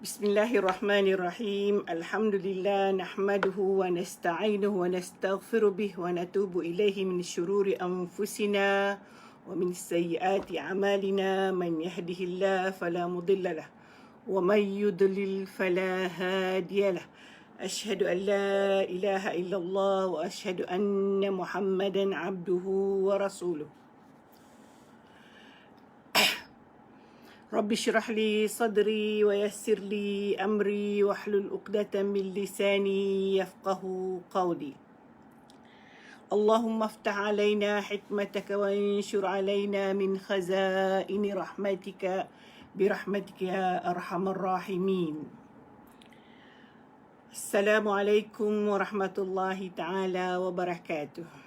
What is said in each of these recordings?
Bismillahirrahmanirrahim. Alhamdulillah nahmaduhu wa nasta'inuhu wa nastaghfiru bih wa natubu ilaihi min syururi anfusina wa min sayyiati a'malina man yahdihillahu fala mudilla lah wa man yudlil fala hadiyalah. Ashhadu an la ilaha illallah wa ashhadu anna Muhammadan abduhu wa rasuluh. Rabbi syrah li sadri wa yassir li amri wahlul uqdatan min lisani yafqahu qawli. Allahumma aftah alaina hikmataka wa anshur alaina min khazaini rahmatika birahmatika ya arhamar rahimin. Assalamualaikum warahmatullahi ta'ala wabarakatuh.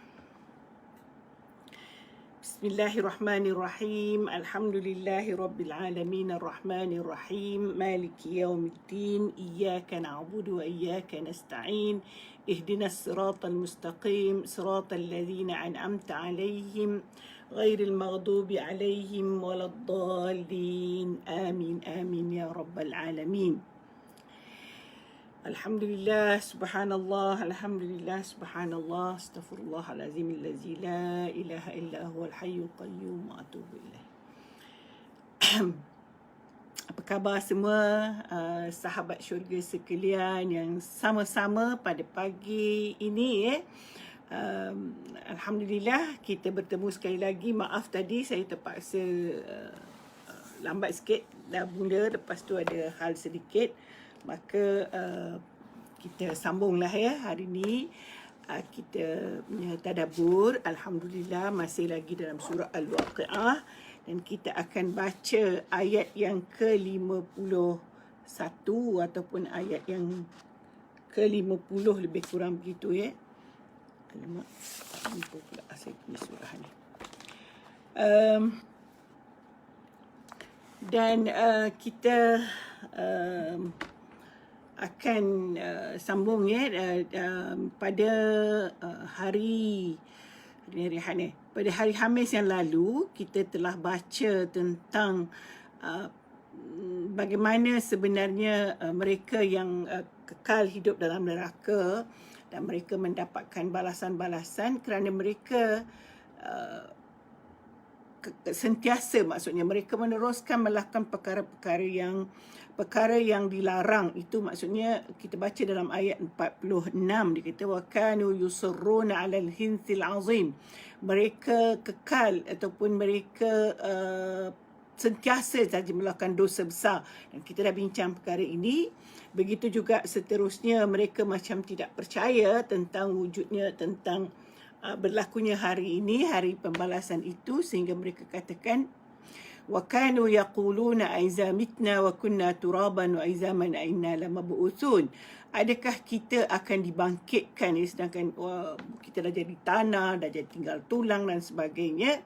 Bismillahirrahmanirrahim. Alhamdulillahi rabbil alamin arrahmanir rahim maliki yaumiddin iyyaka na'budu wa iyyaka nasta'in ihdinas siratal mustaqim siratal ladzina an'amta 'alaihim ghairil maghdubi 'alaihim waladdallin amin amin ya rabbal alamin. Alhamdulillah, subhanallah, alhamdulillah, subhanallah, astaghfirullahalazim allazi la ilaha illa huwal hayyul qayyum wa atubu ilaih. Apa khabar semua sahabat syurga sekalian yang sama-sama pada pagi ini Alhamdulillah kita bertemu sekali lagi. Maaf tadi saya terpaksa lambat sikit dah bunda, lepas tu ada hal sedikit. Maka kita sambunglah ya hari ni kita punya tadabbur. Alhamdulillah masih lagi dalam surah Al-Waqi'ah dan kita akan baca ayat yang ke-51 ataupun ayat yang ke-50 lebih kurang begitu ya. Alamak, lupa pula saya punya surah ni. Dan kita akan sambung ya pada hari Khamis yang lalu kita telah baca tentang bagaimana sebenarnya mereka yang kekal hidup dalam neraka dan mereka mendapatkan balasan-balasan kerana mereka sentiasa, maksudnya mereka meneruskan melakukan perkara yang dilarang. Itu maksudnya kita baca dalam ayat 46 dia kata wa kanu yusirruna 'alal hinthil 'azim. Mereka kekal ataupun mereka sentiasa saja melakukan dosa besar, dan kita dah bincang perkara ini. Begitu juga seterusnya, mereka macam tidak percaya tentang wujudnya, tentang berlakunya hari ini, hari pembalasan itu, sehingga mereka katakan wa kanu yaquluna aiza mitna wa kunna turaban wa aizaman inna lamab'utsun. Adakah kita akan dibangkitkan sedangkan kita dah jadi tanah, dah jadi tinggal tulang dan sebagainya.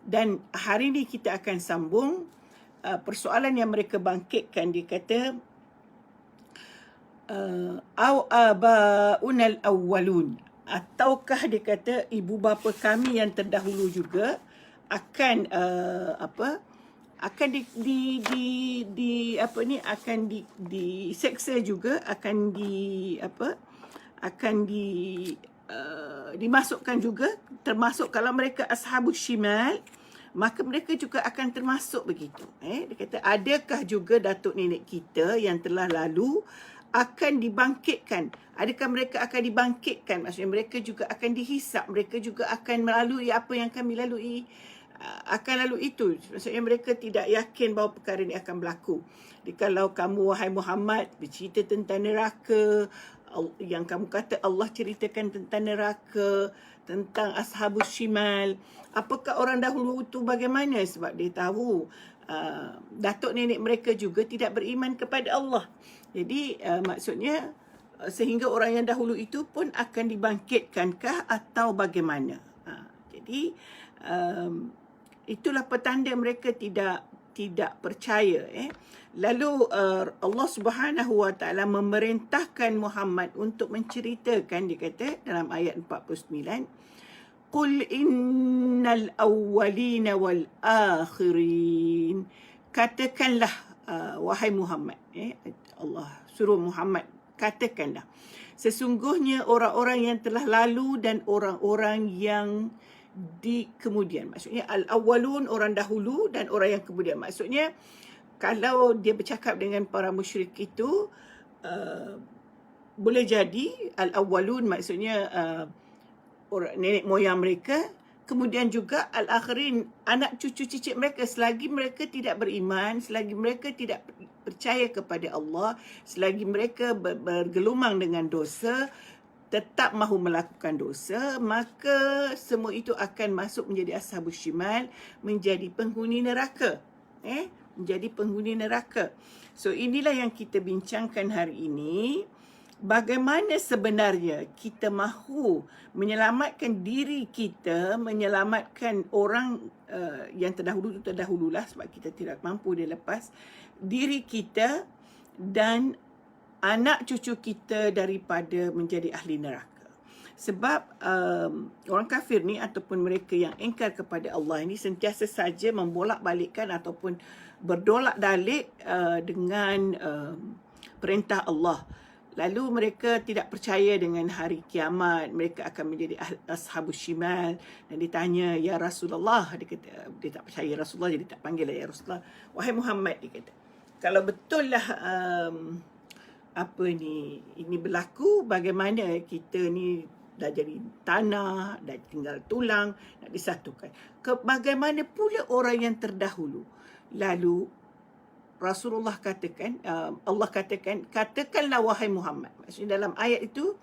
Dan hari ini kita akan sambung persoalan yang mereka bangkitkan. Dia kata au abaunal awwalun, ataukah dia kata ibu bapa kami yang terdahulu juga akan akan diseksa juga, akan dimasukkan juga, termasuk kalau mereka ashabus shimal, maka mereka juga akan termasuk begitu. Dia kata adakah juga datuk nenek kita yang telah lalu akan dibangkitkan? Adakah mereka akan dibangkitkan? Maksudnya mereka juga akan dihisap, mereka juga akan melalui apa yang kami lalui, akan lalu itu. Maksudnya mereka tidak yakin bahawa perkara ini akan berlaku. Jadi kalau kamu wahai Muhammad bercerita tentang neraka, yang kamu kata Allah ceritakan tentang neraka, tentang ashabus shimal, apakah orang dahulu itu bagaimana? Sebab dia tahu datuk nenek mereka juga tidak beriman kepada Allah. Jadi maksudnya sehingga orang yang dahulu itu pun akan dibangkitkankah atau bagaimana? Jadi itulah petanda mereka tidak percaya. Lalu Allah Subhanahu Wa Taala memerintahkan Muhammad untuk menceritakan, dia kata dalam ayat 49, Qul innal awwalina wal akhirin. katakanlah wahai Muhammad, Allah suruh Muhammad, katakanlah sesungguhnya orang-orang yang telah lalu dan orang-orang yang di kemudian. Maksudnya al-awwalun, orang dahulu, dan orang yang kemudian. Maksudnya kalau dia bercakap dengan para musyrik itu, boleh jadi al-awwalun maksudnya orang nenek moyang mereka, kemudian juga al-akhirin, anak cucu cicit mereka, selagi mereka tidak beriman, selagi mereka tidak percaya kepada Allah, selagi mereka bergelumang dengan dosa, tetap mahu melakukan dosa, maka semua itu akan masuk menjadi ashabus syimal, menjadi penghuni neraka. Menjadi penghuni neraka. So inilah yang kita bincangkan hari ini. Bagaimana sebenarnya kita mahu menyelamatkan diri kita, menyelamatkan orang yang terdahululah, sebab kita tidak mampu dia lepas, diri kita dan anak cucu kita daripada menjadi ahli neraka. Sebab orang kafir ni ataupun mereka yang engkar kepada Allah ini sentiasa saja membolak-balikkan ataupun berdolak-dalik dengan perintah Allah. Lalu mereka tidak percaya dengan hari kiamat, mereka akan menjadi ashabus syimal. Dan ditanya, ya Rasulullah, dia kata, dia tak percaya Rasulullah, jadi tak panggil ya Rasulullah. Wahai Muhammad, dia kata, kalau betul lah ini berlaku, bagaimana kita ni dah jadi tanah, dah tinggal tulang, nak disatukan. Bagaimana pula orang yang terdahulu? Lalu Rasulullah katakan, Allah katakan, katakanlah wahai Muhammad. Maksudnya dalam ayat itu,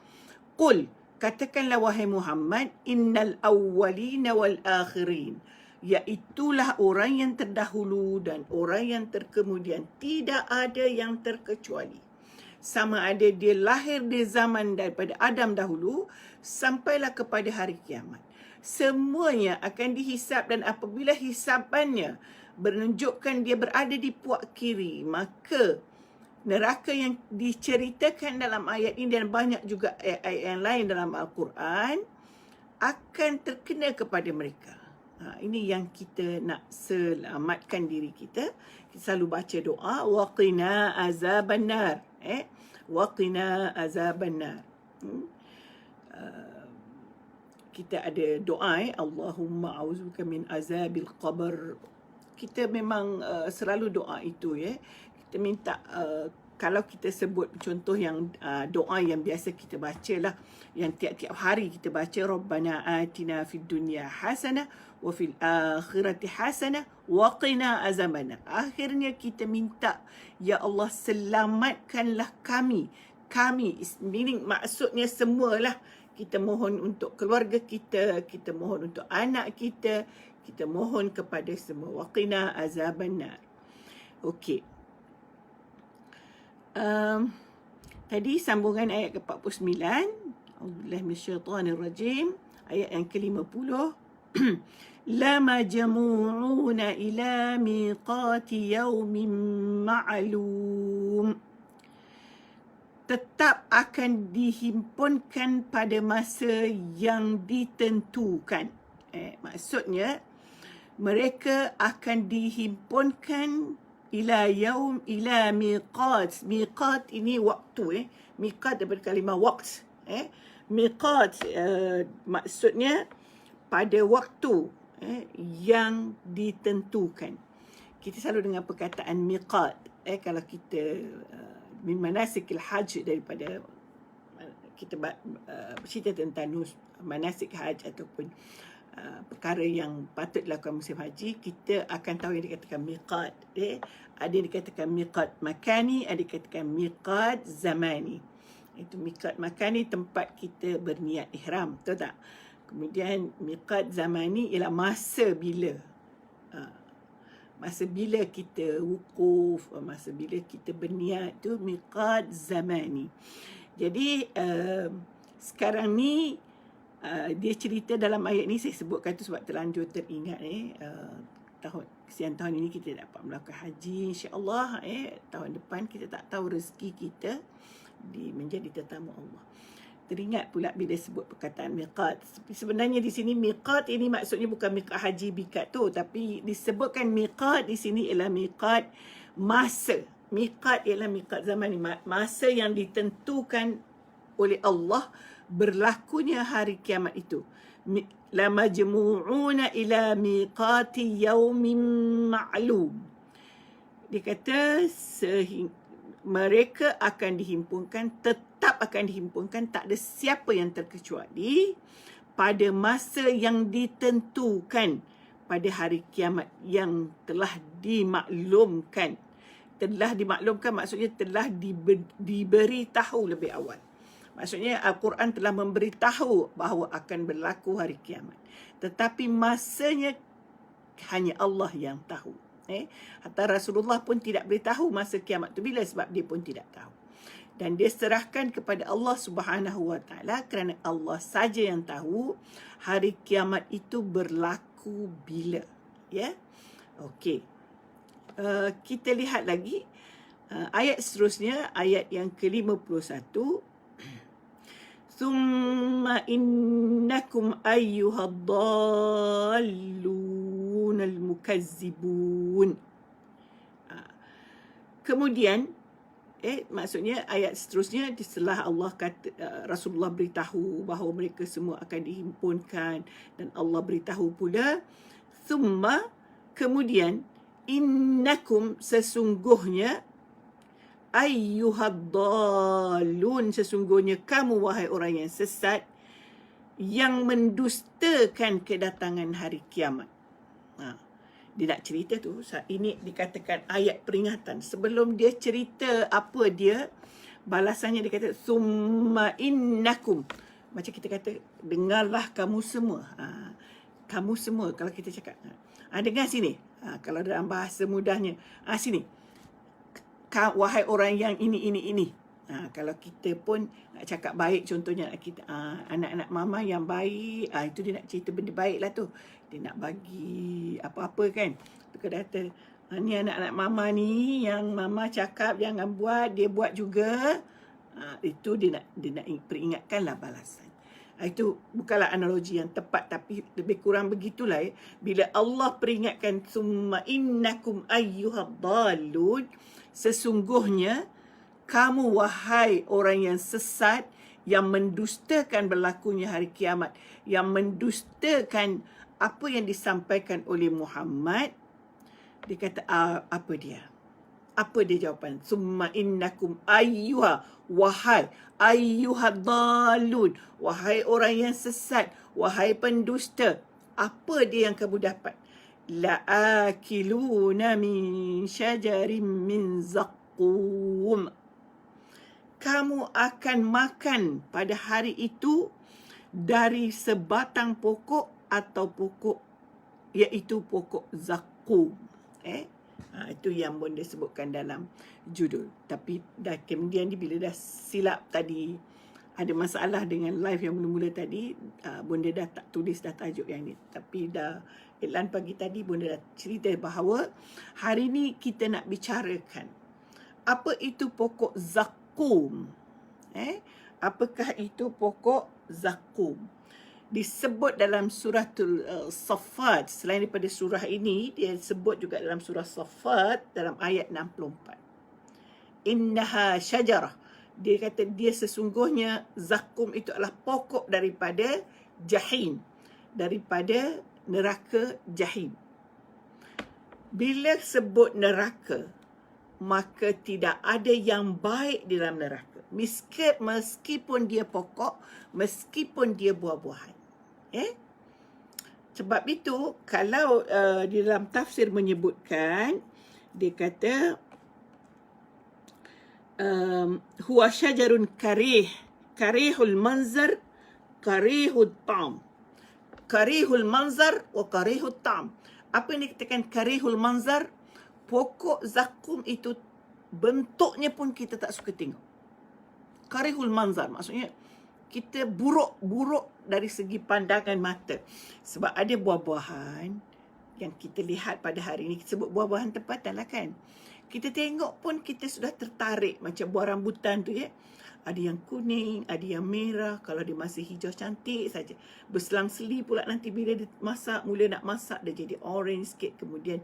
qul, katakanlah wahai Muhammad, innal awwalina wal akhirin, iaitulah orang yang terdahulu dan orang yang terkemudian, tidak ada yang terkecuali. Sama ada dia lahir di zaman daripada Adam dahulu sampailah kepada hari kiamat, semuanya akan dihisap, dan apabila hisapannya menunjukkan dia berada di puak kiri, maka neraka yang diceritakan dalam ayat ini dan banyak juga ayat-ayat yang lain dalam Al-Quran akan terkena kepada mereka. Ini yang kita nak selamatkan diri kita. Kita selalu baca doa, waqina azaban nar, waqina azaban nar. Kita ada doa, Allahumma a'udzubika min azabil qabr. Kita memang selalu doa itu, kita minta, kalau kita sebut contoh yang doa yang biasa kita baca lah, yang tiap-tiap hari kita baca, Rabbana atina fid dunya hasanah wa fil akhirati hasanah wa qina azabannar. Akhirnya kita minta, ya Allah selamatkanlah kami, meaning maksudnya semualah. Kita mohon untuk keluarga kita, kita mohon untuk anak kita, kita mohon kepada semua. Waqina azabannar. Okey. Tadi sambungan ayat ke-49. A'udzubillahi minasyaitanirrajim. Ayat yang ke-50. La majmu'una ila miqati yaumin ma'lum. Tetap akan dihimpunkan pada masa yang ditentukan. Maksudnya mereka akan dihimpunkan ila yaum, ila miqat. Miqat ini waktu, miqat daripada kalimah waqt. Miqat maksudnya pada waktu yang ditentukan. Kita selalu dengar perkataan miqat. Kalau kita min manasikil hajj, daripada kita bercerita tentang manasik hajj ataupun perkara yang patut dilakukan musim haji, kita akan tahu yang dikatakan miqat. Ada yang dikatakan miqat makani, ada yang dikatakan miqat zamani. Itu miqat makani, tempat kita berniat ihram, betul tak? Kemudian miqat zamani ialah masa bila. Masa bila kita wukuf, masa bila kita berniat, tu miqat zamani. Jadi sekarang ni dia cerita dalam ayat ni, saya sebutkan tu sebab terlanjur teringat tahun ini kita dapat melakukan haji, insya-Allah. Tahun depan kita tak tahu rezeki kita menjadi tetamu Allah. Teringat pula bila sebut perkataan miqat. Sebenarnya di sini miqat ini maksudnya bukan miqat haji bikat tu, tapi disebutkan miqat di sini ialah miqat masa. Miqat ialah miqat zaman ni, masa yang ditentukan oleh Allah berlakunya hari kiamat itu. La majmu'una ila miqati yaumin ma'lum. Dia kata mereka akan dihimpunkan, tetap akan dihimpunkan, tak ada siapa yang terkecuali pada masa yang ditentukan pada hari kiamat yang telah dimaklumkan. Telah dimaklumkan maksudnya telah diberitahu lebih awal. Maksudnya Al-Quran telah memberitahu bahawa akan berlaku hari kiamat. Tetapi masanya hanya Allah yang tahu. Hatta Rasulullah pun tidak beritahu masa kiamat tu bila, sebab dia pun tidak tahu. Dan dia serahkan kepada Allah Subhanahu Wa Taala kerana Allah saja yang tahu hari kiamat itu berlaku bila. Ya, okey. Kita lihat lagi ayat seterusnya, ayat yang ke-51. Thumma innakum ayyuhad-dallun al-mukazzibun. Kemudian maksudnya ayat seterusnya setelah Allah kata, Rasulullah beritahu bahawa mereka semua akan dihimpunkan, dan Allah beritahu pula thumma, kemudian, innakum, sesungguhnya, ayyuhad-dallun, sesungguhnya kamu wahai orang yang sesat, yang mendustakan kedatangan hari kiamat. Dia nak cerita tu, ini dikatakan ayat peringatan. Sebelum dia cerita apa dia, balasannya dia kata summa innakum. Macam kita kata, dengarlah kamu semua. Kamu semua, kalau kita cakap, dengar sini. Kalau dalam bahasa mudahnya, sini. Wahai orang yang ini. Kalau kita pun nak cakap baik, contohnya kita anak-anak mama yang baik, itu dia nak cerita benda baik lah tu. Dia nak bagi apa-apa kan. Dia kata, ni anak-anak mama ni yang mama cakap jangan buat, dia buat juga. Itu dia nak peringatkanlah balasan. Itu bukanlah analogi yang tepat, tapi lebih kurang begitulah ya. Bila Allah peringatkan summa innakum ayyuhad-dallun, sesungguhnya kamu wahai orang yang sesat, yang mendustakan berlakunya hari kiamat, yang mendustakan apa yang disampaikan oleh Muhammad. Dia kata apa dia? Apa dia jawapan? Summa innakum wahai ayyuhad-dallun, wahai orang yang sesat, wahai pendusta. Apa dia yang kamu dapat? La'akiluna min syajarin min zaqqum. Kamu akan makan pada hari itu dari sebatang pokok atau pokok, iaitu pokok zaqqum. Itu yang Bonda sebutkan dalam judul. Tapi kemudian bila dah silap tadi, ada masalah dengan live yang mula-mula tadi, Bonda dah tak tulis dah tajuk yang ni. Tapi dah iklan pagi tadi Bonda dah cerita bahawa hari ni kita nak bicarakan apa itu pokok zaqqum. Apakah itu pokok zaqqum? Disebut dalam suratul Saffat. Selain daripada surah ini, dia sebut juga dalam surah Saffat dalam ayat 64. Innaha syajarah. Dia kata dia sesungguhnya zaqqum itu adalah pokok daripada jahim, daripada neraka jahim. Bila sebut neraka, maka tidak ada yang baik di dalam neraka. Meskipun dia pokok, meskipun dia buah-buahan. Sebab itu, kalau di dalam tafsir menyebutkan, dia kata, huwa syajarun karihul manzar, karihul ta'am. Karihul manzar wa karihul ta'am. Apa yang dikatakan karihul manzar? Pokok zaqqum itu bentuknya pun kita tak suka tengok. Karihul manzar maksudnya kita buruk dari segi pandangan mata. Sebab ada buah-buahan yang kita lihat pada hari ini, kita sebut buah-buahan tempatan lah kan. Kita tengok pun kita sudah tertarik, macam buah rambutan tu ya. Ada yang kuning, ada yang merah. Kalau dia masih hijau cantik saja. Berselang-seli pula nanti bila dia masak, mula nak masak dia jadi orange sikit, kemudian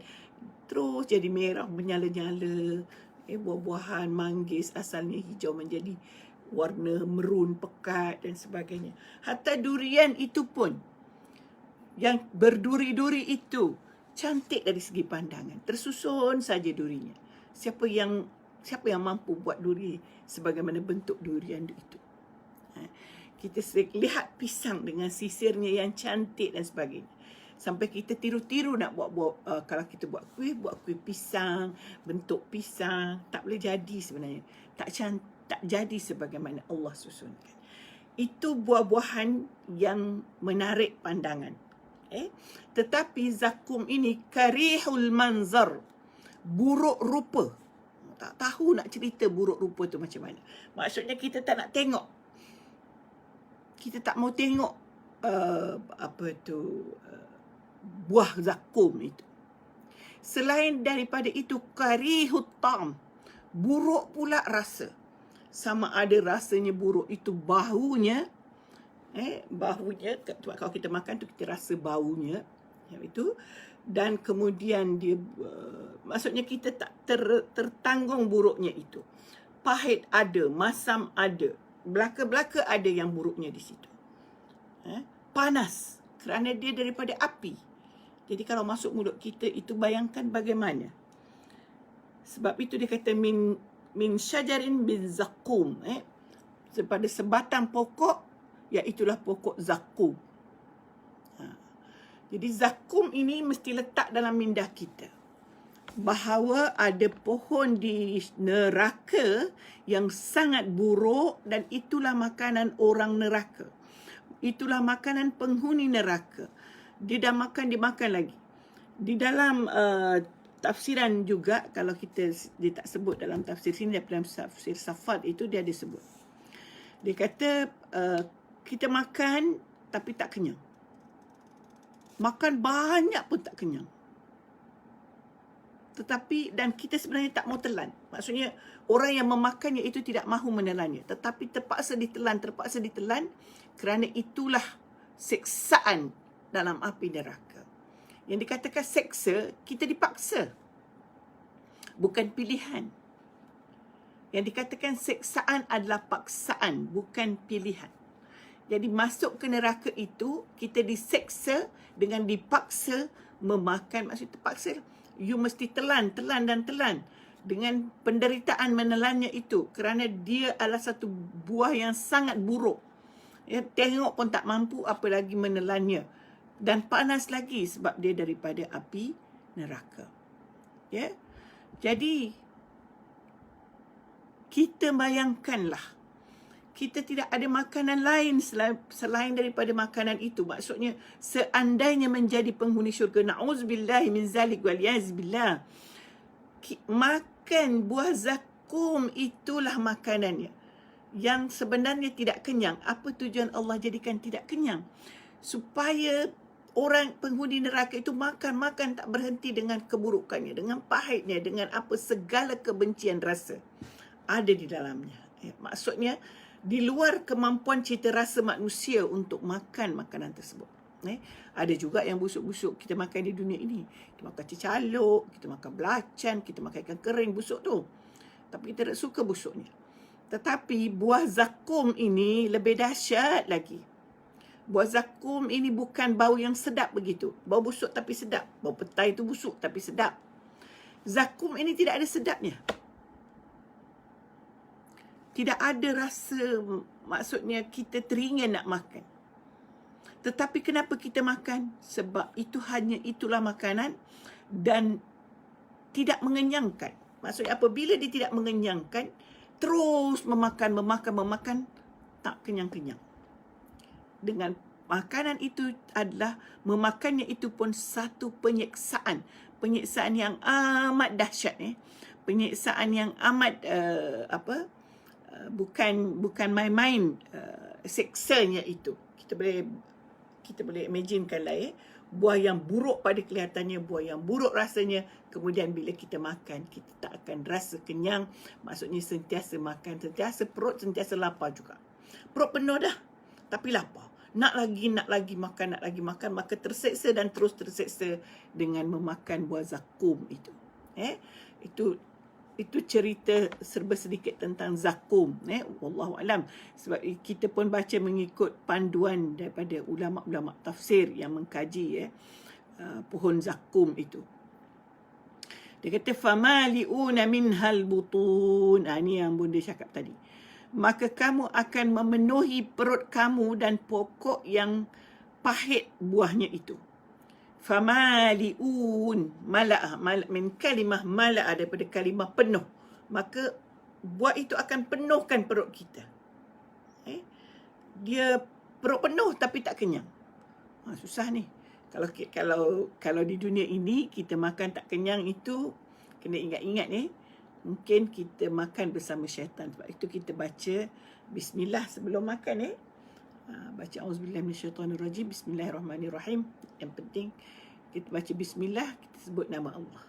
terus jadi merah menyala-nyala. Buah-buahan manggis asalnya hijau menjadi warna merun pekat dan sebagainya. Hatta durian itu pun, yang berduri-duri itu cantik dari segi pandangan. Tersusun saja durinya. Siapa yang mampu buat duri sebagaimana bentuk durian itu. Kita lihat pisang dengan sisirnya yang cantik dan sebagainya. Sampai kita tiru-tiru nak buat kalau kita buat kuih pisang, bentuk pisang, tak boleh jadi sebenarnya. Tak jadi sebagaimana Allah susunkan. Itu buah-buahan yang menarik pandangan. Tetapi zakum ini karihul manzar, buruk rupa. Tak tahu nak cerita buruk rupa tu macam mana. Maksudnya kita tak nak tengok. Kita tak mau tengok buah zakum itu. Selain daripada itu, karihut tam, buruk pula rasa. Sama ada rasanya buruk itu baunya, kalau kita makan tu kita rasa baunya, itu. Dan kemudian dia, maksudnya kita tak tertanggung buruknya itu. Pahit ada, masam ada, belaka-belaka ada yang buruknya di situ. Panas kerana dia daripada api. Jadi kalau masuk mulut kita itu bayangkan bagaimana. Sebab itu dia kata min syajarin bin zakum, daripada sebatang pokok, iaitulah pokok zakum. Jadi zakum ini mesti letak dalam minda kita. Bahawa ada pohon di neraka yang sangat buruk dan itulah makanan orang neraka. Itulah makanan penghuni neraka. Dia dah makan, dia makan lagi. Di dalam tafsiran juga, kalau dia tak sebut dalam tafsir sini, dalam tafsir Safad itu dia ada sebut. Dia kata kita makan tapi tak kenyang. Makan banyak pun tak kenyang. Tetapi, dan kita sebenarnya tak mau telan. Maksudnya, orang yang memakannya itu tidak mahu menelannya. Tetapi terpaksa ditelan. Kerana itulah siksaan dalam api neraka. Yang dikatakan seksa, kita dipaksa. Bukan pilihan. Yang dikatakan siksaan adalah paksaan, bukan pilihan. Jadi masuk ke neraka itu, kita diseksa dengan dipaksa memakan. Maksudnya terpaksa, you mesti telan. Dengan penderitaan menelannya itu. Kerana dia adalah satu buah yang sangat buruk. Tengok pun tak mampu, apalagi menelannya. Dan panas lagi sebab dia daripada api neraka. Jadi, kita bayangkanlah, kita tidak ada makanan lain selain daripada makanan itu. Maksudnya, seandainya menjadi penghuni syurga, na'uzubillahi min zalik waliyazbillah, makan buah zakum itulah makanannya. Yang sebenarnya tidak kenyang. Apa tujuan Allah jadikan tidak kenyang? Supaya orang penghuni neraka itu makan tak berhenti dengan keburukannya, dengan pahitnya, dengan apa segala kebencian rasa ada di dalamnya. Maksudnya, di luar kemampuan cita rasa manusia untuk makan makanan tersebut. Ada juga yang busuk-busuk kita makan di dunia ini. Kita makan cicaluk, kita makan belacan, kita makan ikan kering busuk tu. Tapi kita tak suka busuknya. Tetapi buah zakum ini lebih dahsyat lagi. Buah zakum ini bukan bau yang sedap begitu. Bau busuk tapi sedap. Bau petai itu busuk tapi sedap. Zakum ini tidak ada sedapnya. Tidak ada rasa, maksudnya kita teringin nak makan. Tetapi kenapa kita makan? Sebab itulah makanan dan tidak mengenyangkan. Maksudnya apabila dia tidak mengenyangkan, terus memakan, tak kenyang-kenyang. Dengan makanan itu adalah, memakannya itu pun satu penyiksaan. Penyiksaan yang amat dahsyat. Penyiksaan yang amat, bukan main-main siksanya itu. Kita boleh imaginekan lah buah yang buruk pada kelihatannya, buah yang buruk rasanya. Kemudian bila kita makan, kita tak akan rasa kenyang. Maksudnya sentiasa makan, perut sentiasa lapar juga. Perut penuh dah, tapi lapar. Nak lagi makan, maka terseksa dan terus terseksa dengan memakan buah zakum itu. Itu cerita serba sedikit tentang zakum. Wallahualam. Sebab kita pun baca mengikut panduan daripada ulama-ulama tafsir yang mengkaji pohon zakum itu. Dia kata famali'una minhal butun. Ini yang bunda cakap tadi. Maka kamu akan memenuhi perut kamu dan pokok yang pahit buahnya itu. Famali'un, mala'ah, min kalimah mala'ah, daripada kalimah penuh. Maka buah itu akan penuhkan perut kita. Dia perut penuh tapi tak kenyang. Susah ni. Kalau di dunia ini kita makan tak kenyang itu, kena ingat-ingat mungkin kita makan bersama syaitan. Sebab itu kita baca bismillah sebelum makan. Baca auzubillahi minasyaitanirrajim, bismillahirrahmanirrahim. Yang penting kita baca bismillah, kita sebut nama Allah.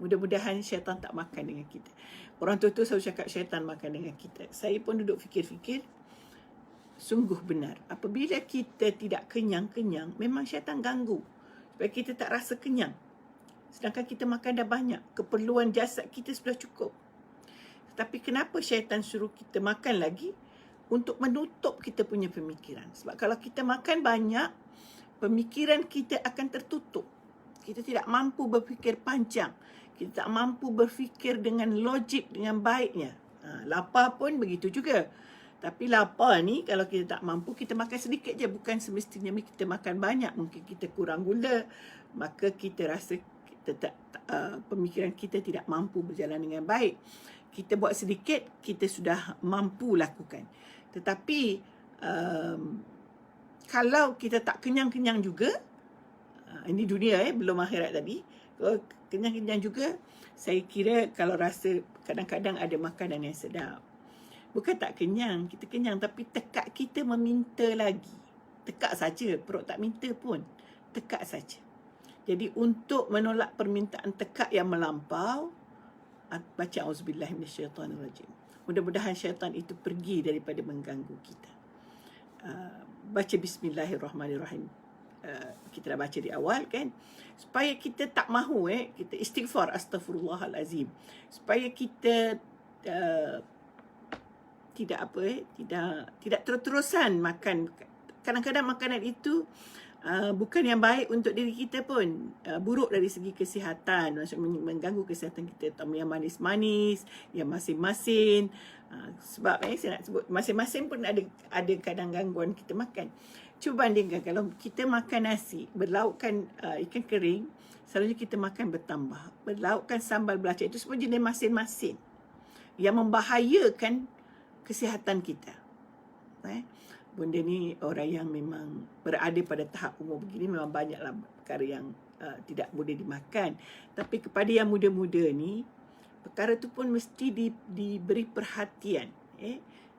Mudah-mudahan syaitan tak makan dengan kita. Orang tua selalu cakap syaitan makan dengan kita. Saya pun duduk fikir-fikir, sungguh benar. Apabila kita tidak kenyang-kenyang, memang syaitan ganggu. Sebab kita tak rasa kenyang. Sedangkan kita makan dah banyak. Keperluan jasad kita sudah cukup. Tapi kenapa syaitan suruh kita makan lagi? Untuk menutup kita punya pemikiran. Sebab kalau kita makan banyak, pemikiran kita akan tertutup. Kita tidak mampu berfikir panjang. Kita tak mampu berfikir dengan logik, dengan baiknya. Lapar pun begitu juga. Tapi lapar ni kalau kita tak mampu, kita makan sedikit je. Bukan semestinya kita makan banyak. Mungkin kita kurang gula. Maka kita rasa pemikiran kita tidak mampu berjalan dengan baik. Kita buat sedikit, kita sudah mampu lakukan. Tetapi kalau kita tak kenyang-kenyang juga, ini dunia belum akhirat tadi. Kalau kenyang-kenyang juga, saya kira kalau rasa kadang-kadang ada makanan yang sedap. Bukan tak kenyang, kita kenyang tapi tekak kita meminta lagi. Tekak saja, perut tak minta pun. Tekak saja. Jadi untuk menolak permintaan tekak yang melampau, baca auzubillahi minasyaitanirrajim. Mudah-mudahan syaitan itu pergi daripada mengganggu kita. Baca bismillahirrahmanirrahim. Kita dah baca di awal kan. Supaya kita tak mahu kita istighfar astaghfirullahalazim. Supaya kita tidak terus-terusan makan. Kadang-kadang makanan itu bukan yang baik untuk diri kita pun. Buruk dari segi kesihatan. Maksudnya mengganggu kesihatan kita. Yang manis-manis, yang masin-masin. Sebab saya nak sebut, masing-masing pun ada kadang gangguan kita makan. Cuba bandingkan kalau kita makan nasi berlaukkan ikan kering, selalunya kita makan bertambah. Berlaukkan sambal belacan, itu semua jenis masin-masin yang membahayakan kesihatan kita. Benda ni orang yang memang berada pada tahap umur begini memang banyaklah perkara yang tidak boleh dimakan. Tapi kepada yang muda-muda ni, perkara tu pun mesti diberi perhatian.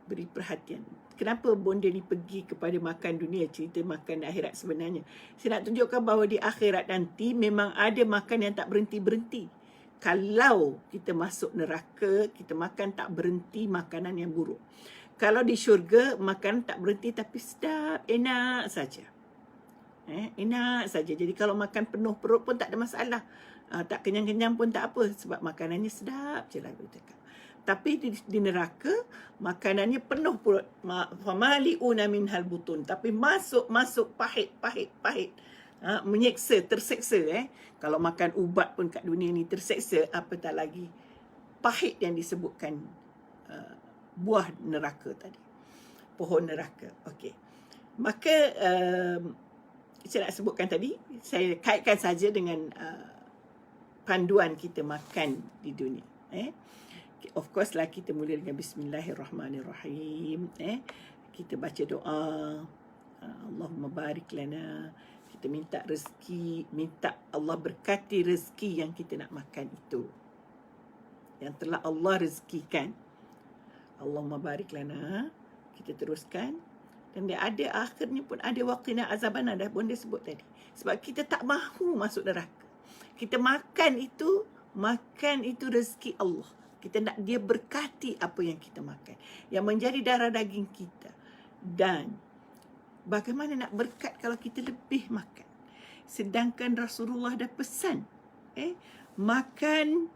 Beri perhatian. Kenapa bonda ni pergi kepada makan dunia, cerita makan akhirat sebenarnya. Saya nak tunjukkan bahawa di akhirat nanti memang ada makan yang tak berhenti-berhenti. Kalau kita masuk neraka, kita makan tak berhenti makanan yang buruk. Kalau di syurga, makan tak berhenti tapi sedap, enak saja. Enak saja. Jadi kalau makan penuh perut pun tak ada masalah. Tak kenyang-kenyang pun tak apa. Sebab makanannya sedap je lah. Tapi di neraka, makanannya penuh perut. Famali'una minhal butun. Tapi masuk pahit. Menyeksa, terseksa. Kalau makan ubat pun kat dunia ni terseksa, apatah lagi pahit yang disebutkan buah neraka tadi. Pohon neraka. Okey. Maka saya nak sebutkan tadi, saya kaitkan saja dengan panduan kita makan di dunia. Of course lah kita mula dengan bismillahirrahmanirrahim. Kita baca doa. Allahumma barik lana. Kita minta rezeki, minta Allah berkati rezeki yang kita nak makan itu. Yang telah Allah rezekikan. Allahumma barik lana. Kita teruskan. Dan dia ada akhirnya pun ada waqina azabannar, dah pun dia sebut tadi. Sebab kita tak mahu masuk neraka. Kita makan itu rezeki Allah. Kita nak dia berkati apa yang kita makan, yang menjadi darah daging kita. Dan bagaimana nak berkat kalau kita lebih makan? Sedangkan Rasulullah dah pesan, makan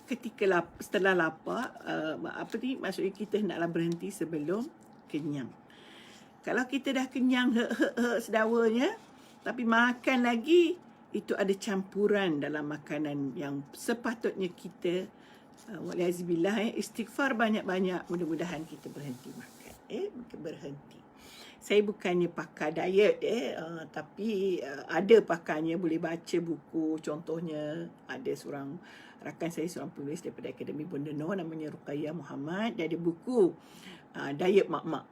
ketika setelah lapar, maksudnya kita hendaklah berhenti sebelum kenyang. Kalau kita dah kenyang sedawanya, tapi makan lagi, itu ada campuran dalam makanan yang sepatutnya kita waliazibillah, istighfar banyak-banyak, mudah-mudahan kita berhenti makan, berhenti. Saya bukannya pakar diet, tapi ada pakarnya, boleh baca buku. Contohnya ada seorang rakan saya, seorang penulis daripada Akademi Bunda Noh, namanya Ruqayyah Muhammad. Dia ada buku diet mak-mak.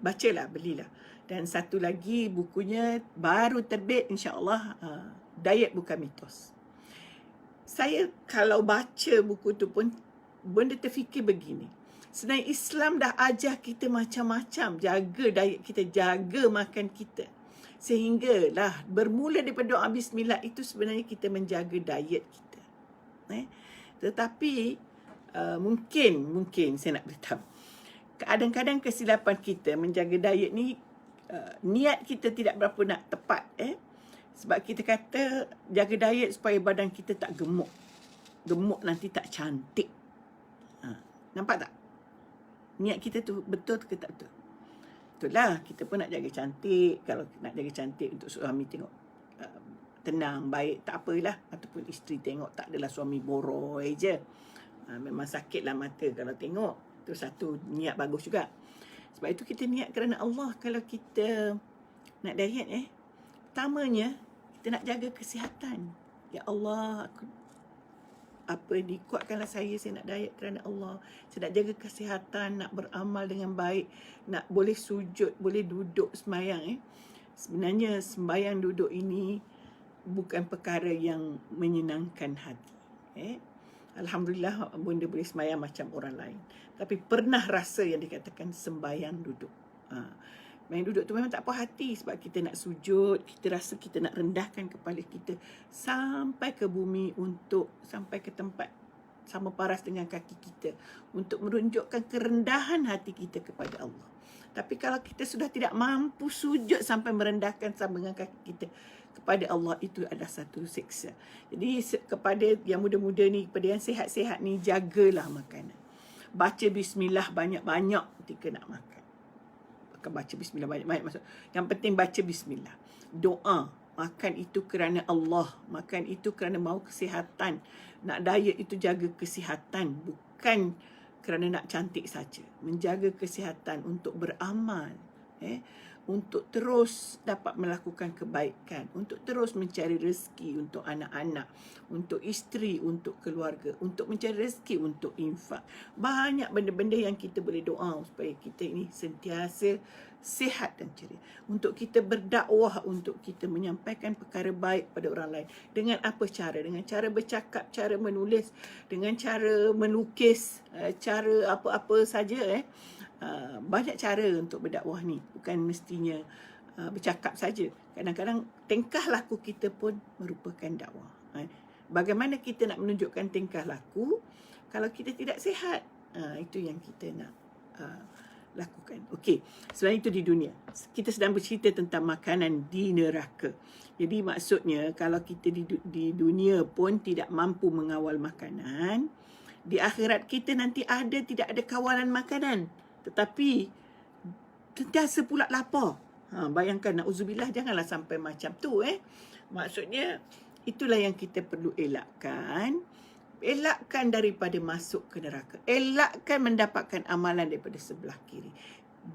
Bacalah, belilah. Dan satu lagi bukunya baru terbit, insya-Allah, diet bukan mitos. Saya kalau baca buku tu pun benda terfikir begini. Sebenarnya Islam dah ajar kita macam-macam, jaga diet kita, jaga makan kita. Sehinggalah bermula daripada doa bismillah itu sebenarnya kita menjaga diet kita. Tetapi mungkin saya nak beritahu, kadang-kadang kesilapan kita menjaga diet ni, niat kita tidak berapa nak tepat. Sebab kita kata jaga diet supaya badan kita tak gemuk. Gemuk nanti tak cantik. Nampak tak? Niat kita tu betul ke tak betul? Betul lah, kita pun nak jaga cantik. Kalau nak jaga cantik untuk suami tengok tenang, baik, tak apalah. Ataupun isteri tengok, tak adalah suami boroi je. Memang sakitlah mata kalau tengok. Itu satu niat bagus juga. Sebab itu kita niat kerana Allah. Kalau kita nak diet, pertamanya kita nak jaga kesihatan. Ya Allah, dikuatkanlah saya nak diet kerana Allah. Saya nak jaga kesihatan, nak beramal dengan baik, nak boleh sujud, boleh duduk sembahyang. Sebenarnya sembahyang duduk ini bukan perkara yang menyenangkan hati. Alhamdulillah bunda boleh sembahyang macam orang lain. Tapi pernah rasa yang dikatakan sembahyang duduk. Main duduk tu memang tak puas hati sebab kita nak sujud, kita rasa kita nak rendahkan kepala kita sampai ke bumi untuk sampai ke tempat sama paras dengan kaki kita untuk menunjukkan kerendahan hati kita kepada Allah. Tapi kalau kita sudah tidak mampu sujud sampai merendahkan sama dengan kaki kita kepada Allah, itu adalah satu siksa. Jadi kepada yang muda-muda ni, kepada yang sihat-sihat ni, jagalah makanan. Baca bismillah banyak-banyak ketika nak makan. Baca bismillah banyak-banyak maksud. Yang penting baca bismillah. Doa. Makan itu kerana Allah. Makan itu kerana mahu kesihatan. Nak diet itu jaga kesihatan. Bukan kerana nak cantik saja. Menjaga kesihatan untuk beramal. Untuk terus dapat melakukan kebaikan. Untuk terus mencari rezeki untuk anak-anak. Untuk isteri, untuk keluarga. Untuk mencari rezeki, untuk infak. Banyak benda-benda yang kita boleh doa supaya kita ini sentiasa sihat dan ceria. Untuk kita berdakwah, untuk kita menyampaikan perkara baik pada orang lain. Dengan apa cara? Dengan cara bercakap, cara menulis, dengan cara melukis, cara apa-apa saja. Banyak cara untuk berdakwah ni. Bukan mestinya bercakap saja. Kadang-kadang tingkah laku kita pun merupakan dakwah. Bagaimana kita nak menunjukkan tingkah laku kalau kita tidak sihat? Itu yang kita nak lakukan. Okey, selain itu di dunia. Kita sedang bercerita tentang makanan di neraka. Jadi maksudnya kalau kita di dunia pun tidak mampu mengawal makanan, di akhirat kita nanti tidak ada kawalan makanan. Tetapi sentiasa pula lapar. Bayangkan, na'udzubillah, janganlah sampai macam tu. Maksudnya itulah yang kita perlu elakkan. Elakkan daripada masuk ke neraka. Elakkan mendapatkan amalan daripada sebelah kiri.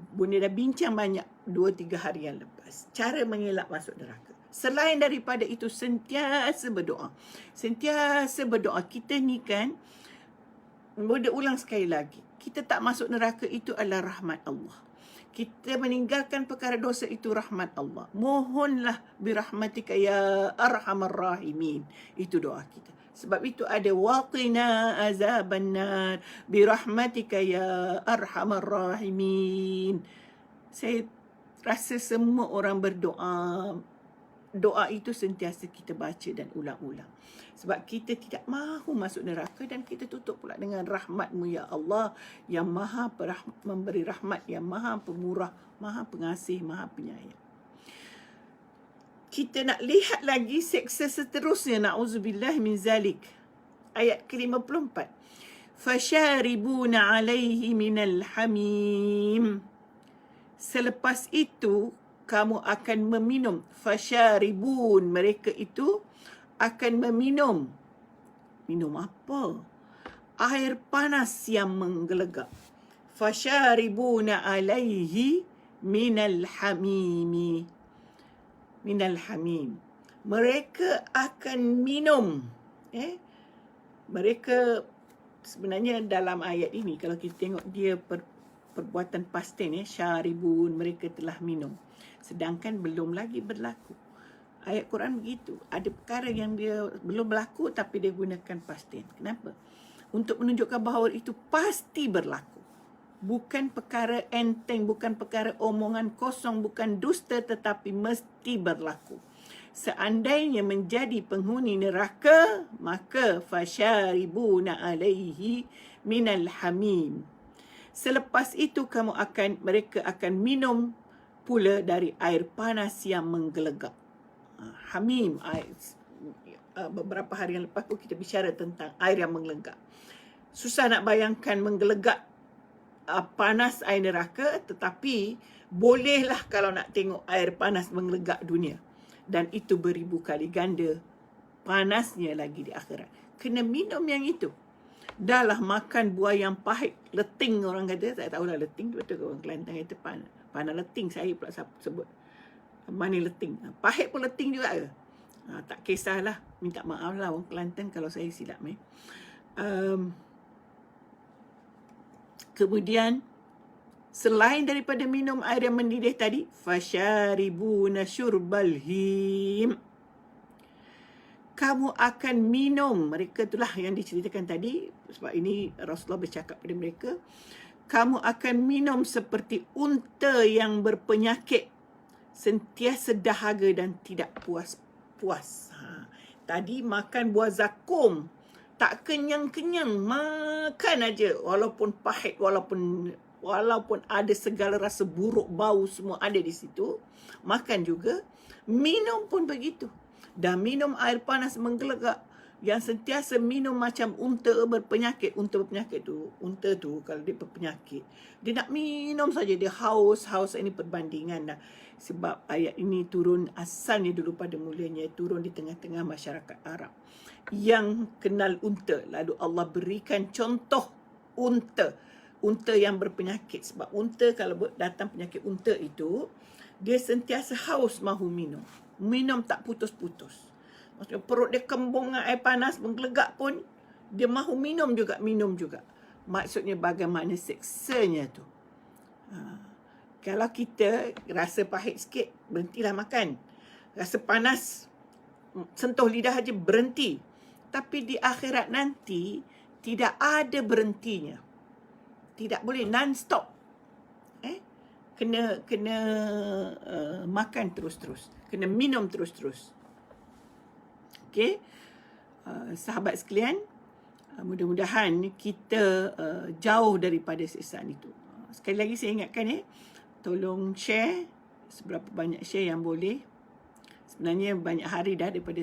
Bunda dah bincang banyak 2-3 hari yang lepas. Cara mengelak masuk neraka. Selain daripada itu, sentiasa berdoa. Sentiasa berdoa. Kita ni kan, Bunda ulang sekali lagi, kita tak masuk neraka itu adalah rahmat Allah. Kita meninggalkan perkara dosa itu rahmat Allah. Mohonlah birahmatika ya arhamar rahimin. Itu doa kita. Sebab itu ada waqina azabannar birahmatika ya arhamar rahimin. Saya rasa semua orang berdoa. Doa itu sentiasa kita baca dan ulang-ulang. Sebab kita tidak mahu masuk neraka dan kita tutup pula dengan rahmat-Mu ya Allah yang maha memberi rahmat, yang maha pemurah, maha pengasih, maha penyayang. Kita nak lihat lagi seksa seterusnya. Na'udzubillah min zalik. Ayat ke-54. Fasharibuna alaihi minal hamim. Selepas itu, kamu akan meminum. Fasharibun, mereka itu akan meminum. Minum apa? Air panas yang menggelegak. Fasharibuna alaihi minal hamimi. Minal hamim. Mereka akan minum. Mereka sebenarnya dalam ayat ini, kalau kita tengok dia perbuatan past tense, syaribun, mereka telah minum. Sedangkan belum lagi berlaku. Ayat Quran begitu. Ada perkara yang dia belum berlaku tapi dia gunakan past tense. Kenapa? Untuk menunjukkan bahawa itu pasti berlaku. Bukan perkara enteng, bukan perkara omongan kosong, bukan dusta, tetapi mesti berlaku. Seandainya menjadi penghuni neraka, maka fasyaribuna alaihi minal hamim. Selepas itu mereka akan minum pula dari air panas yang menggelegak. Hamim, beberapa hari yang lepas pun kita bicara tentang air yang menggelegak. Susah nak bayangkan menggelegak panas air neraka, tetapi bolehlah kalau nak tengok air panas menggelegak dunia. Dan itu beribu kali ganda panasnya lagi di akhirat. Kena minum yang itu. Dah lah makan buah yang pahit, leting orang kata. Tak tahulah leting, betul ke orang Kelantan kata panah leting, saya pula sebut. Mana leting? Pahit pun leting juga ke? Tak kisahlah, minta maaf lah orang Kelantan kalau saya silap. Kemudian, selain daripada minum air yang mendidih tadi, fasyaribuna syurbal him. Kamu akan minum, mereka itulah yang diceritakan tadi, sebab ini Rasulullah bercakap pada mereka, kamu akan minum seperti unta yang berpenyakit, sentiasa dahaga dan tidak puas-puas. Tadi makan buah zakum, tak kenyang-kenyang, makan aja, walaupun pahit, walaupun ada segala rasa buruk, bau semua ada di situ, makan juga. Minum pun begitu. Dah minum air panas menggelegak, yang sentiasa minum macam unta berpenyakit. Unta tu kalau dia berpenyakit, dia nak minum saja, dia haus. Ini perbandingan dah. Sebab ayat ini turun asalnya dulu pada mulanya, turun di tengah-tengah masyarakat Arab yang kenal unta. Lalu Allah berikan contoh unta yang berpenyakit. Sebab unta, kalau datang penyakit unta itu, dia sentiasa haus mahu minum. Minum tak putus-putus. Maksudnya perut dia kembung dengan air panas menggelegak pun, dia mahu minum juga. Maksudnya bagaimana seksanya tu. Kalau kita rasa pahit sikit, berhentilah makan. Rasa panas, sentuh lidah aja berhenti. Tapi di akhirat nanti, tidak ada berhentinya. Tidak boleh non-stop. Kena makan terus-terus. Kena minum terus-terus. Okey. Sahabat sekalian, mudah-mudahan kita jauh daripada siksaan itu. Sekali lagi saya ingatkan, tolong share seberapa banyak share yang boleh. Sebenarnya banyak hari dah daripada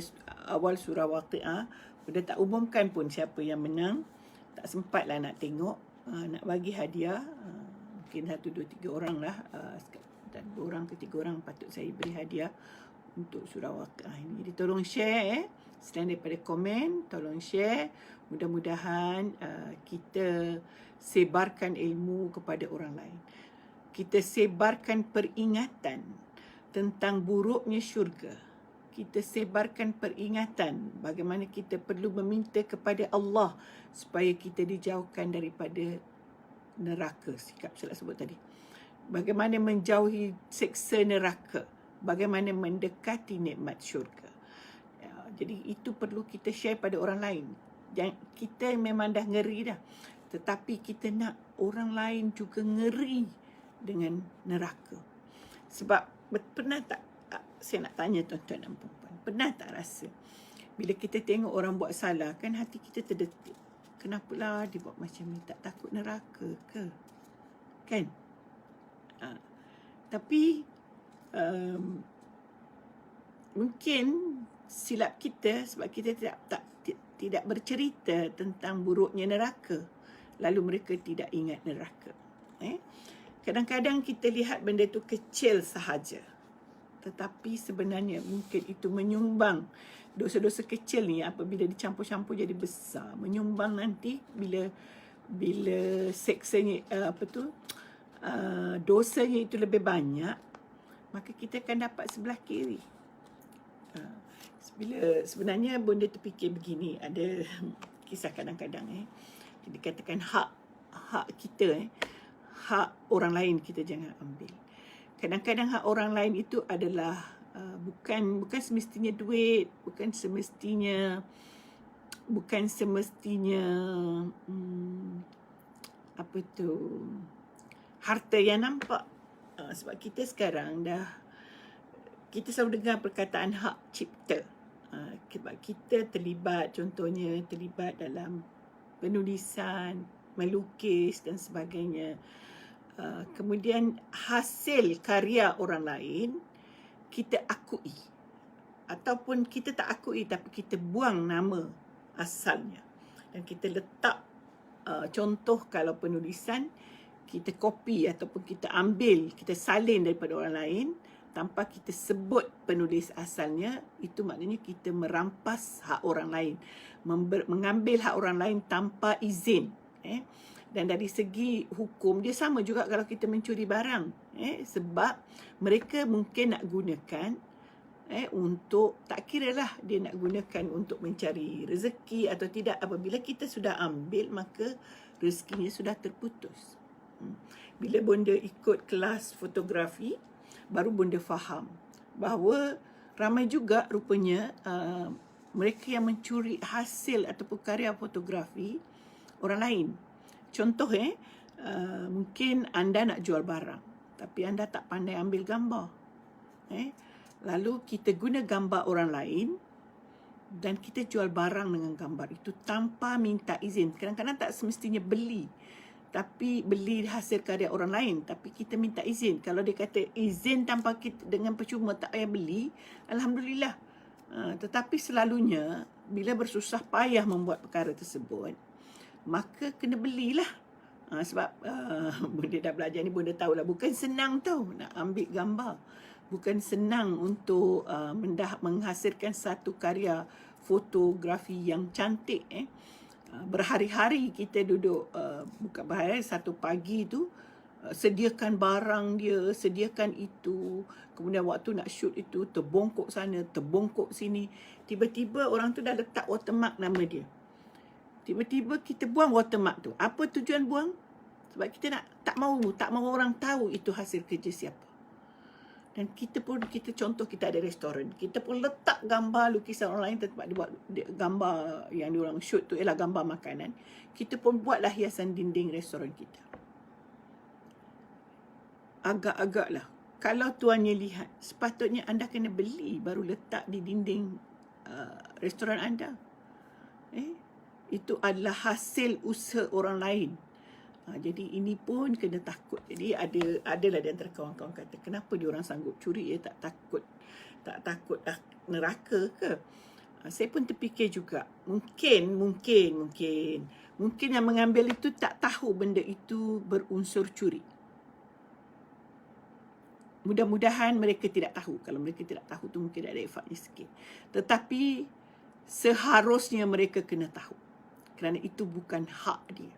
awal surah Waqiah. Sudah tak umumkan pun siapa yang menang. Tak sempatlah nak tengok. Nak bagi hadiah. Mungkin 1, 2, 3 orang lah. Dan 2 orang ke 3 orang patut saya beri hadiah untuk surah Waqiah ini. Jadi tolong share. Selain daripada komen, tolong share. Mudah-mudahan kita sebarkan ilmu kepada orang lain. Kita sebarkan peringatan tentang buruknya syurga. Kita sebarkan peringatan bagaimana kita perlu meminta kepada Allah supaya kita dijauhkan daripada neraka. Sikap saya sebut tadi. Bagaimana menjauhi seksa neraka. Bagaimana mendekati nikmat syurga. Jadi itu perlu kita share pada orang lain. Kita memang dah ngeri dah. Tetapi kita nak orang lain juga ngeri dengan neraka. Sebab pernah tak, saya nak tanya tuan-tuan dan puan-puan, pernah tak rasa bila kita tengok orang buat salah, kan hati kita terdetik, kenapalah dia buat macam ni, tak takut neraka ke? Kan? Tapi mungkin silap kita sebab kita tidak bercerita tentang buruknya neraka, lalu mereka tidak ingat neraka. Kadang-kadang kita lihat benda tu kecil sahaja, tetapi sebenarnya mungkin itu menyumbang dosa-dosa kecil ni apabila dicampur-campur jadi besar, menyumbang nanti bila seksanya dosanya itu lebih banyak, maka kita akan dapat sebelah kiri. Bila sebenarnya benda terfikir begini, ada kisah kadang-kadang dikatakan hak kita, hak orang lain kita jangan ambil. Kadang-kadang hak orang lain itu adalah bukan semestinya duit, bukan semestinya harta yang nampak. Sebab kita sekarang kita selalu dengar perkataan hak cipta. Sebab kita terlibat dalam penulisan, melukis dan sebagainya. Kemudian hasil karya orang lain kita akui, ataupun kita tak akui tapi kita buang nama asalnya dan kita letak contoh kalau penulisan kita copy ataupun kita ambil, kita salin daripada orang lain tanpa kita sebut penulis asalnya, itu maknanya kita merampas hak orang lain, mengambil hak orang lain tanpa izin. Dan dari segi hukum dia sama juga kalau kita mencuri barang, sebab mereka mungkin nak gunakan untuk, tak kiralah dia nak gunakan untuk mencari rezeki atau tidak. Apabila kita sudah ambil, maka rezekinya sudah terputus. Bila bonda ikut kelas fotografi, baru bonda faham bahawa ramai juga rupanya mereka yang mencuri hasil ataupun karya fotografi orang lain. Contoh mungkin anda nak jual barang tapi anda tak pandai ambil gambar. Lalu kita guna gambar orang lain dan kita jual barang dengan gambar itu tanpa minta izin. Kadang-kadang tak semestinya beli, tapi beli hasil karya orang lain, tapi kita minta izin. Kalau dia kata izin tanpa kita, dengan percuma, tak payah beli, alhamdulillah. Tetapi selalunya bila bersusah payah membuat perkara tersebut, maka kena belilah. Sebab bunda dah belajar ni, bunda tahulah bukan senang tau nak ambil gambar. Bukan senang untuk menghasilkan satu karya fotografi yang cantik. Berhari-hari kita duduk, bukan berhari-hari, satu pagi tu sediakan barang dia, sediakan itu, kemudian waktu nak shoot itu terbongkok sana, terbongkok sini. Tiba-tiba orang tu dah letak watermark nama dia. Tiba-tiba kita buang watermark tu. Apa tujuan buang? Sebab kita tak mahu orang tahu itu hasil kerja siapa. Dan kita contoh, kita ada restoran, kita pun letak gambar lukisan orang lain, tempat dia buat gambar yang diorang shoot tu ialah gambar makanan. Kita pun buatlah hiasan dinding restoran kita. Agak-agaklah, kalau tuannya lihat, sepatutnya anda kena beli baru letak di dinding restoran anda. Itu adalah hasil usaha orang lain. Jadi ini pun kena takut. Jadi adalah di antara kawan-kawan kata, kenapa diorang sanggup curi, tak takut neraka ke? Saya pun terfikir juga, mungkin yang mengambil itu tak tahu benda itu berunsur curi. Mudah-mudahan mereka tidak tahu. Kalau mereka tidak tahu tu mungkin ada efeknya sikit. Tetapi seharusnya mereka kena tahu, kerana itu bukan hak dia.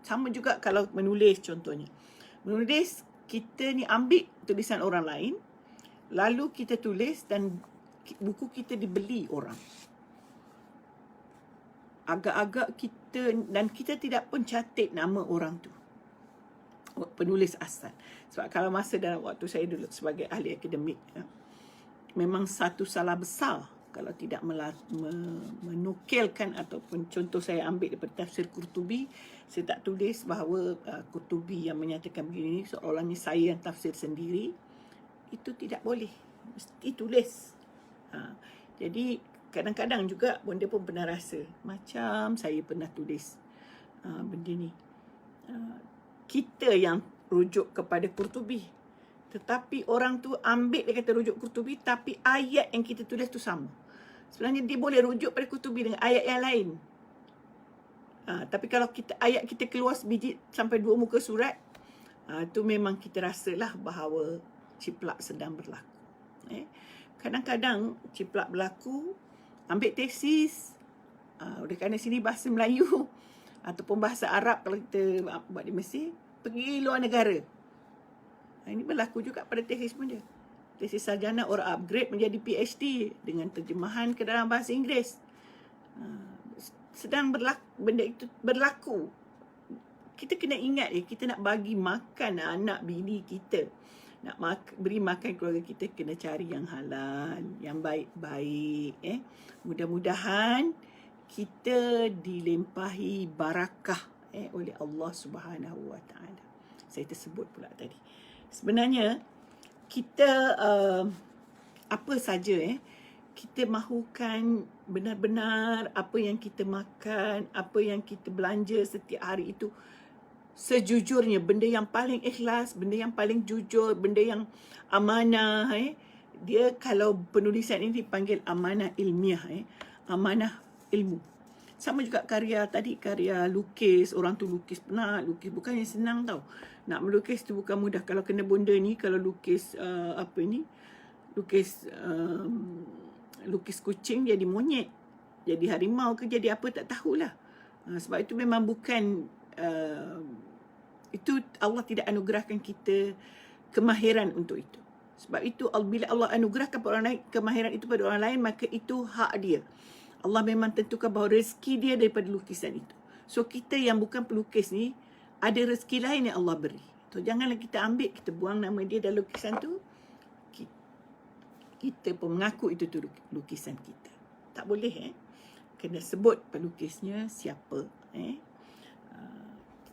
Sama juga kalau menulis, contohnya. Menulis, kita ni ambil tulisan orang lain, lalu kita tulis dan buku kita dibeli orang. Agak-agak kita tidak pun catat nama orang tu, penulis asal. Sebab kalau masa dalam waktu saya dulu sebagai ahli akademik, memang satu salah besar kalau tidak menukilkan, ataupun contoh saya ambil daripada tafsir Qurtubi, saya tak tulis bahawa Qurtubi yang menyatakan begini seolah-olahnya saya yang tafsir sendiri. Itu tidak boleh, mesti tulis. Jadi kadang-kadang juga bonda pun pernah rasa macam saya pernah tulis benda ni. Kita yang rujuk kepada Qurtubi, tetapi orang tu ambil dia kata rujuk Qurtubi, tapi ayat yang kita tulis tu sama. Sebenarnya dia boleh rujuk pada Qurtubi dengan ayat yang lain. Tapi kalau ayat kita keluar sebiji sampai 2 muka surat, tu memang kita rasalah bahawa ciplak sedang berlaku. Kadang-kadang ciplak berlaku, ambil tesis, oleh kerana sini bahasa Melayu ataupun bahasa Arab kalau kita buat di Mesir, pergi luar negara. Ini berlaku juga pada tesis pun dia. Tesis sarjana orang upgrade menjadi PhD dengan terjemahan ke dalam bahasa Inggeris. Sedang benda itu berlaku. Kita kena ingat kita nak bagi makan anak bini kita, nak beri makan keluarga kita, kena cari yang halal, yang baik-baik. Mudah-mudahan kita dilempahi barakah oleh Allah Subhanahu Wa Taala. Saya tersebut pula tadi. Sebenarnya kita apa saja kita mahukan benar-benar apa yang kita makan, apa yang kita belanja setiap hari itu sejujurnya, benda yang paling ikhlas, benda yang paling jujur, benda yang amanah. Dia kalau penulisan ini dipanggil amanah ilmiah, amanah ilmu. Sama juga karya tadi, karya lukis. Orang tu lukis penat, lukis bukannya senang tau. Nak melukis tu bukan mudah. Kalau kena bonda ni, kalau lukis lukis kucing jadi monyet, jadi harimau ke jadi apa tak tahulah. Sebab itu memang bukan itu Allah tidak anugerahkan kita kemahiran untuk itu. Sebab itu bila Allah anugerahkan pada orang lain kemahiran itu pada orang lain, maka itu hak dia. Allah memang tentukan bahawa rezeki dia daripada lukisan itu. So kita yang bukan pelukis ni, ada rezeki lain yang Allah beri. So janganlah kita ambil, kita buang nama dia dalam lukisan tu. Kita pun mengaku itu tu lukisan kita. Tak boleh kena sebut pelukisnya siapa.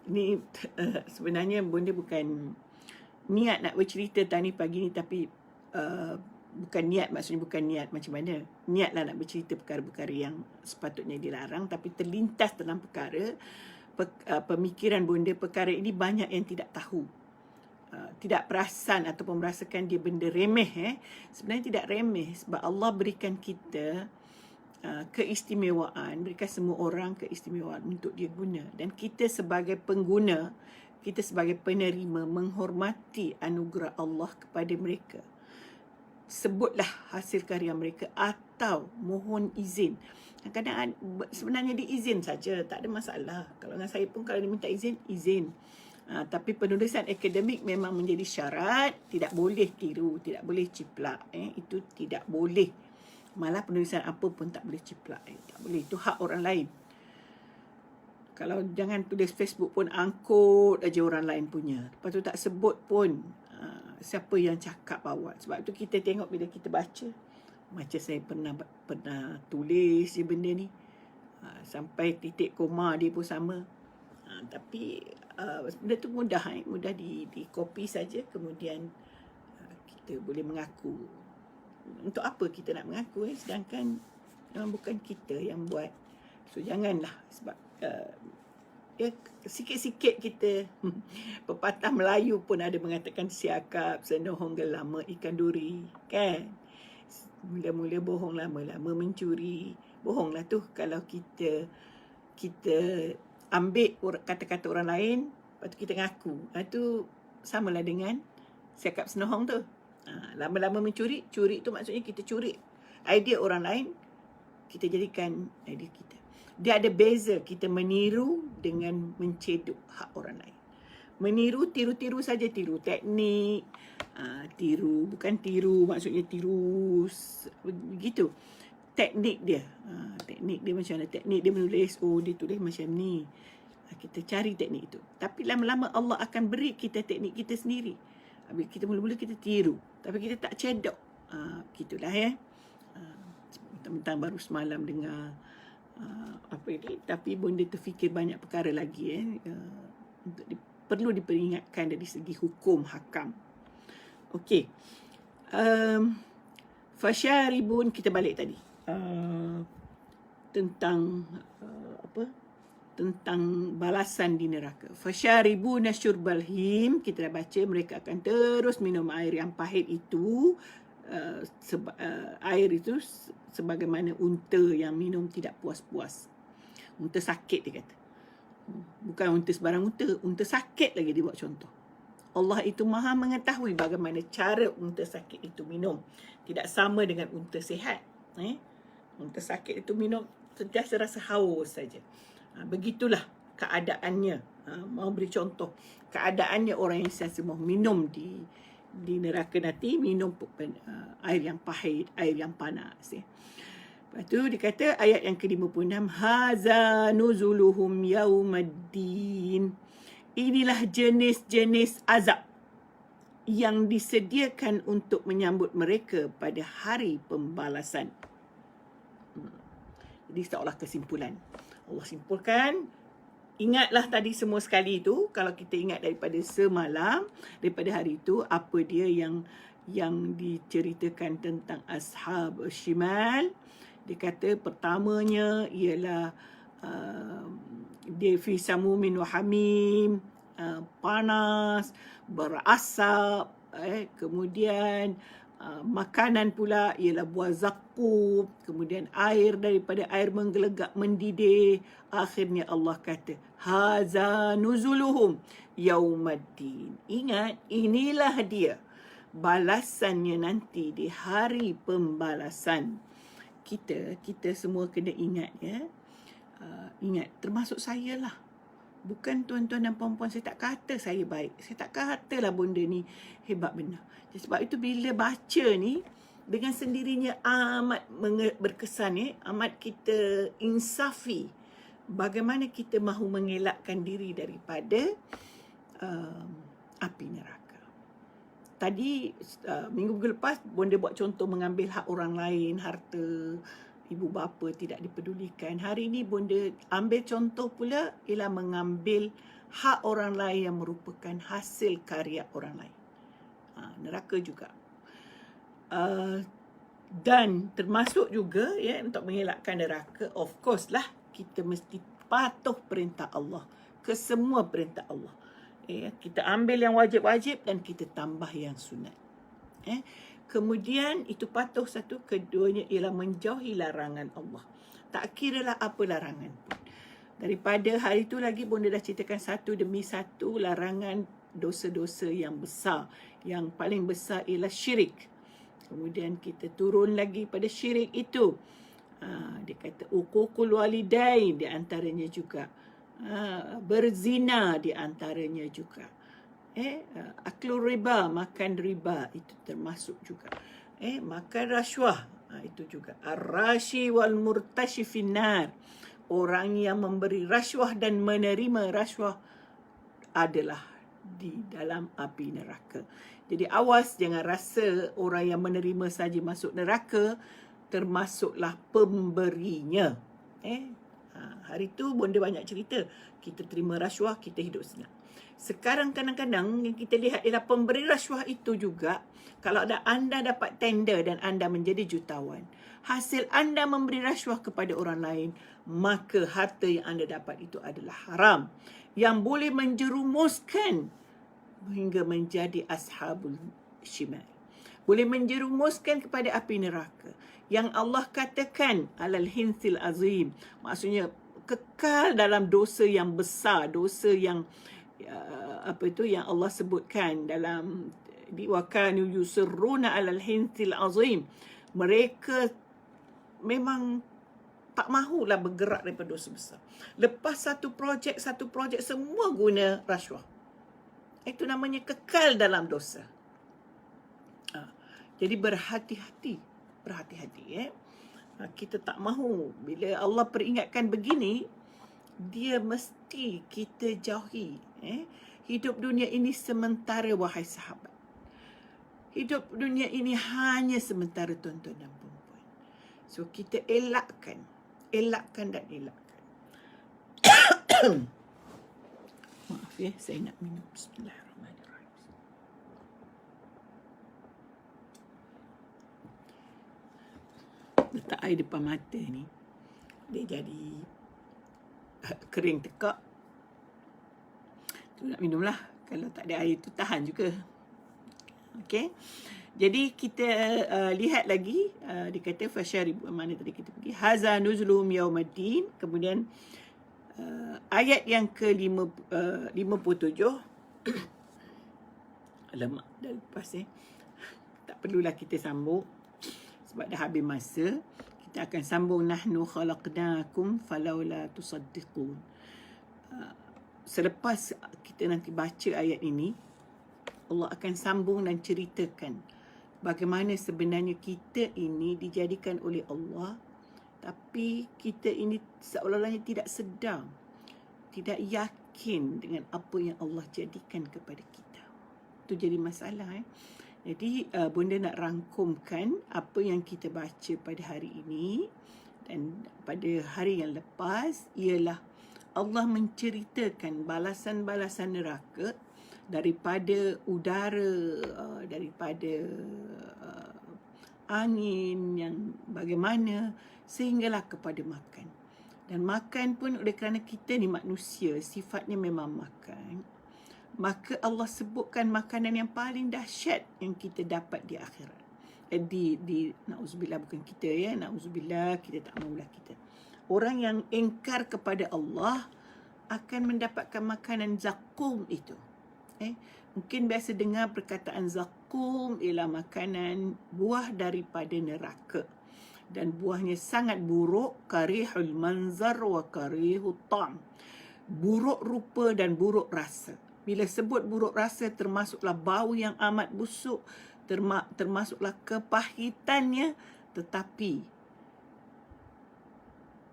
Ini sebenarnya bonda bukan niat nak bercerita tadi pagi ni, tapi bukan niat, maksudnya bukan niat macam mana. Niatlah nak bercerita perkara-perkara yang sepatutnya dilarang, tapi terlintas dalam perkara pemikiran bonda, perkara ini banyak yang tidak tahu. Tidak perasan ataupun merasakan dia benda remeh. Sebenarnya tidak remeh, sebab Allah berikan kita keistimewaan, berikan semua orang keistimewaan untuk dia guna. Dan kita sebagai pengguna, kita sebagai penerima menghormati anugerah Allah kepada mereka. Sebutlah hasil karya mereka atau mohon izin. Kadang-kadang sebenarnya diizin saja, tak ada masalah. Kalau dengan saya pun kalau diminta izin, izin. Tapi penulisan akademik memang menjadi syarat, tidak boleh tiru, tidak boleh ciplak. Itu tidak boleh. Malah penulisan apa pun tak boleh ciplak. Tak boleh, itu hak orang lain. Kalau jangan tulis Facebook pun angkut aja orang lain punya. Lepas tu tak sebut pun siapa yang cakap awal. Sebab tu kita tengok bila kita baca. Macam saya pernah tulis je benda ni. Sampai titik koma dia pun sama. Tapi benda tu mudah. Mudah di copy saja. Kemudian kita boleh mengaku. Untuk apa kita nak mengaku sedangkan bukan kita yang buat. So janganlah, sebab sikit-sikit kita pepatah Melayu pun ada mengatakan siakap senohong gelama ikan duri, kan? Mula-mula bohong, lama-lama mencuri. Bohonglah tu kalau kita ambil kata-kata orang lain, lepas tu kita ngaku. Itu samalah dengan siakap senohong tu. Lama-lama mencuri, curi tu maksudnya kita curi idea orang lain, kita jadikan idea kita. Dia ada beza kita meniru dengan menceduk hak orang lain. Meniru, tiru-tiru saja, tiru teknik, tiru, bukan tiru maksudnya tiru begitu. Teknik dia, teknik dia macam mana? Teknik dia menulis, dia tulis macam ni. Kita cari teknik itu. Tapi lama-lama Allah akan beri kita teknik kita sendiri. Habis kita mula-mula kita tiru, tapi kita tak cedok. Begitulah Sementara baru semalam dengar apa ini, tapi bonda terfikir banyak perkara lagi untuk perlu diperingatkan dari segi hukum hakam. Okey. Fasyaribun, kita balik tadi. Tentang tentang balasan di neraka. Fasyaribuna syurbal him, kita dah baca, mereka akan terus minum air yang pahit itu. Air itu sebagaimana unta yang minum tidak puas-puas. Unta sakit, dia kata. Bukan unta sebarang unta sakit lagi dia buat contoh. Allah itu maha mengetahui bagaimana cara unta sakit itu minum. Tidak sama dengan unta sihat. Unta sakit itu minum sentiasa rasa haus saja. Begitulah keadaannya. Mau beri contoh. Keadaannya orang yang sentiasa mau minum di neraka nanti, minum air yang pahit, air yang panas. Lepas tu dia kata ayat yang ke-56, haza nuzuluhum yaumaddin. Inilah jenis-jenis azab yang disediakan untuk menyambut mereka pada hari pembalasan. Jadi seolah kesimpulan. Allah simpulkan, ingatlah tadi semua sekali itu, kalau kita ingat daripada semalam, daripada hari itu, apa dia yang diceritakan tentang Ashab Shimal. Dia kata pertamanya ialah dia fi samumin wa hamim, panas, berasap, kemudian makanan pula ialah buah zakum, kemudian air daripada air menggelegak mendidih. Akhirnya Allah kata, haza nuzuluhum yaumaddin. Ingat, inilah dia balasannya nanti di hari pembalasan. Kita semua kena ingat, ingat, termasuk saya lah. Bukan tuan-tuan dan puan-puan, saya tak kata saya baik. Saya tak katalah benda ni hebat benar. Sebab itu bila baca ni, dengan sendirinya amat berkesan, amat kita insafi. Bagaimana kita mahu mengelakkan diri daripada api neraka. Tadi, minggu lepas, bonda buat contoh mengambil hak orang lain, harta ibu bapa tidak dipedulikan. Hari ini bonda ambil contoh pula ialah mengambil hak orang lain yang merupakan hasil karya orang lain. Neraka juga. Dan termasuk juga untuk mengelakkan neraka, of course lah, kita mesti patuh perintah Allah, ke semua perintah Allah. Kita ambil yang wajib-wajib dan kita tambah yang sunat. Kemudian itu patuh satu, keduanya ialah menjauhi larangan Allah. Tak kiralah apa larangan pun. Daripada hari itu lagi bonda dah ceritakan satu demi satu larangan dosa-dosa yang besar. Yang paling besar ialah syirik. Kemudian kita turun lagi pada syirik itu. Dia kata uququl walidain di antaranya juga. Berzina di antaranya juga. Aklul riba, makan riba itu termasuk juga. Makan rasuah, itu juga. Ar-rashi wal murtashi finnar. Orang yang memberi rasuah dan menerima rasuah adalah di dalam api neraka. Jadi awas, jangan rasa orang yang menerima saja masuk neraka, termasuklah pemberinya. Hari tu bonda banyak cerita. Kita terima rasuah, kita hidup senang. Sekarang kadang-kadang yang kita lihat ialah pemberi rasuah itu juga, kalau anda dapat tender dan anda menjadi jutawan, hasil anda memberi rasuah kepada orang lain, maka harta yang anda dapat itu adalah haram, yang boleh menjerumuskan hingga menjadi ashabul shimal. Boleh menjerumuskan kepada api neraka. Yang Allah katakan alal hinsil azim, maksudnya kekal dalam dosa yang besar, dosa yang yang Allah sebutkan dalam di wakanu yusirruna alal hinsil azim. Mereka memang tak mahulah bergerak daripada dosa besar. Lepas satu projek semua guna rasuah. Itu namanya kekal dalam dosa. Jadi berhati-hati. Kita tak mahu. Bila Allah peringatkan begini, dia mesti kita jauhi. Hidup dunia ini sementara, wahai sahabat. Hidup dunia ini hanya sementara, tuan-tuan dan puan-puan. So kita elakkan dan elakkan. Maaf ya, saya nak minum. Bismillahirrahmanirrahim. Letak air depan mata ni, dia jadi kering tekak. Tu nak minum lah. Kalau tak ada air tu tahan juga. Okey. Jadi kita lihat lagi, dia kata fasyaribu, mana tadi kita pergi, haza nuzluhum yaumaddin. Kemudian ayat yang ke-57. Alamak, dah lepas tak perlulah kita sambung sebab dah habis masa. Kita akan sambung, nahnu khalaqnakum falaula tusaddiqun. Selepas kita nanti baca ayat ini, Allah akan sambung dan ceritakan bagaimana sebenarnya kita ini dijadikan oleh Allah, tapi kita ini seolah-olahnya tidak sedar, tidak yakin dengan apa yang Allah jadikan kepada kita. Itu jadi masalah. Jadi Bunda nak rangkumkan apa yang kita baca pada hari ini dan pada hari yang lepas, ialah Allah menceritakan balasan-balasan neraka daripada udara, daripada angin yang bagaimana, sehinggalah kepada makan. Dan makan pun oleh kerana kita ni manusia, sifatnya memang makan, maka Allah sebutkan makanan yang paling dahsyat yang kita dapat di akhirat. Di na'udzubillah, bukan kita ya, na'udzubillah, kita tak maulah kita. Orang yang ingkar kepada Allah akan mendapatkan makanan zakum itu. Mungkin biasa dengar perkataan zakum ialah makanan buah daripada neraka. Dan buahnya sangat buruk, karihul manzar wa karihut ta'am. Buruk rupa dan buruk rasa. Bila sebut buruk rasa, termasuklah bau yang amat busuk, termasuklah kepahitannya, tetapi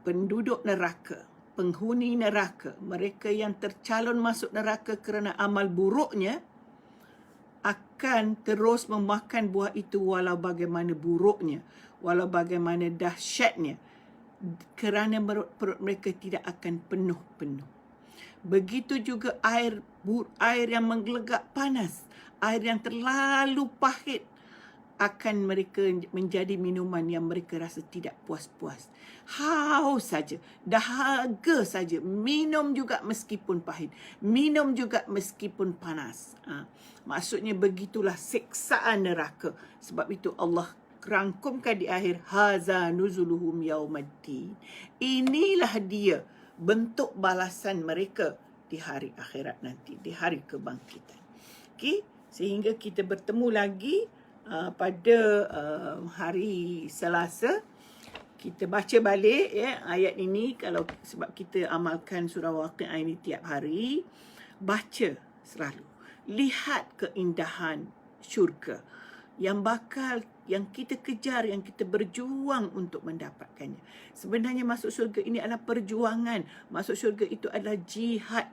penduduk neraka, penghuni neraka, mereka yang tercalon masuk neraka kerana amal buruknya, akan terus memakan buah itu walau bagaimana buruknya, walau bagaimana dahsyatnya, kerana perut mereka tidak akan penuh-penuh. Begitu juga air yang menggelegak panas, air yang terlalu pahit, akan mereka menjadi minuman yang mereka rasa tidak puas-puas. Haus saja, dahaga saja, minum juga meskipun pahit, minum juga meskipun panas. Maksudnya begitulah siksaan neraka. Sebab itu Allah rangkumkan di akhir, haza nuzuluhum yaumaddin. Inilah dia bentuk balasan mereka di hari akhirat nanti, di hari kebangkitan. Okey, sehingga kita bertemu lagi pada hari Selasa. Kita baca balik ya ayat ini, kalau sebab kita amalkan surah Waqiah ini tiap hari. Baca selalu, lihat keindahan syurga yang kita kejar, yang kita berjuang untuk mendapatkannya. Sebenarnya masuk syurga ini adalah perjuangan. Masuk syurga itu adalah jihad.